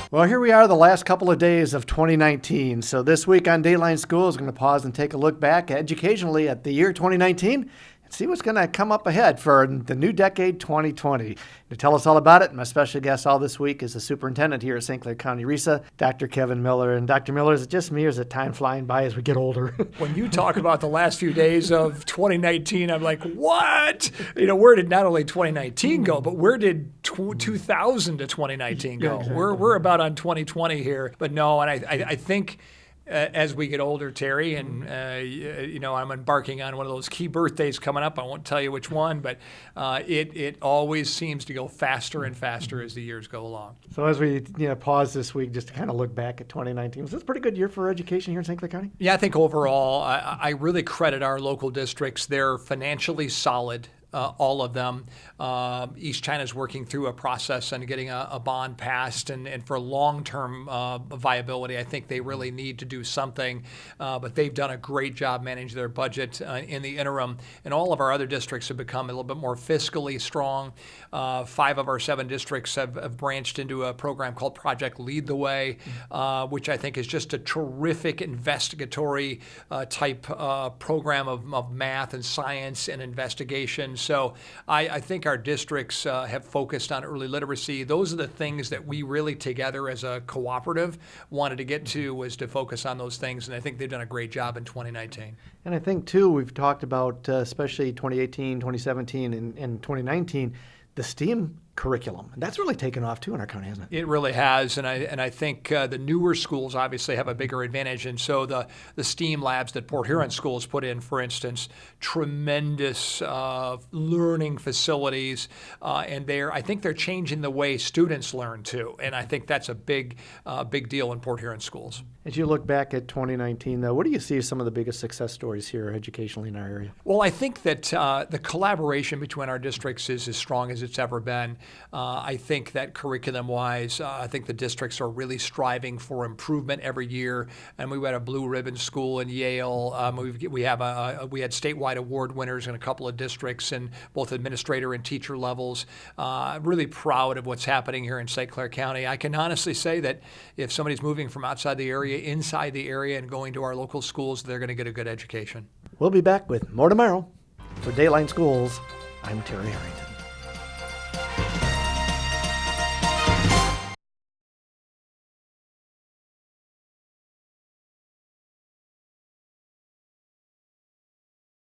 Well, here we are the last couple of days of 2019. So this week on Dateline Schools, we're going to pause and take a look back educationally at the year 2019 and see what's going to come up ahead for the new decade 2020. To tell us all about it, my special guest all this week is the superintendent here at St. Clair County RESA, Dr. Kevin Miller. And Dr. Miller, is it just me or is it time flying by as we get older? When you talk about the last few days of 2019, I'm like, what? Where did not only 2019 go, but where did 2000 to 2019 go? Yeah, exactly. We're about on 2020 here. But no, and I think as we get older, Terry, and I'm embarking on one of those key birthdays coming up. I won't tell you which one, but it always seems to go faster and faster as the years go along. So as we pause this week just to kind of look back at 2019, was this a pretty good year for education here in St. Clair County? Yeah, I think overall, I really credit our local districts. They're financially solid. All of them. East China is working through a process and getting a bond passed, and for long-term viability, I think they really need to do something. But they've done a great job managing their budget in the interim, and all of our other districts have become a little bit more fiscally strong. 5 of our 7 districts have branched into a program called Project Lead the Way, which I think is just a terrific investigatory type program of math and science and investigation. So I think our districts have focused on early literacy. Those are the things that we really together as a cooperative wanted to get to, was to focus on those things. And I think they've done a great job in 2019. And I think, too, we've talked about, especially 2018, 2017, and 2019, the STEAM curriculum. And that's really taken off, too, in our county, hasn't it? It really has. And I think the newer schools obviously have a bigger advantage. And so the STEAM labs that Port Huron schools put in, for instance, tremendous learning facilities. And I think they're changing the way students learn, too. And I think that's a big deal in Port Huron schools. As you look back at 2019, though, what do you see as some of the biggest success stories here educationally in our area? Well, I think that the collaboration between our districts is as strong as it's ever been. I think that curriculum-wise, I think the districts are really striving for improvement every year. And we had a blue ribbon school in Yale. We had statewide award winners in a couple of districts in both administrator and teacher levels. Really proud of what's happening here in St. Clair County. I can honestly say that if somebody's moving from outside the area, inside the area, and going to our local schools, they're going to get a good education. We'll be back with more tomorrow. For Dateline Schools, I'm Terry Harrington.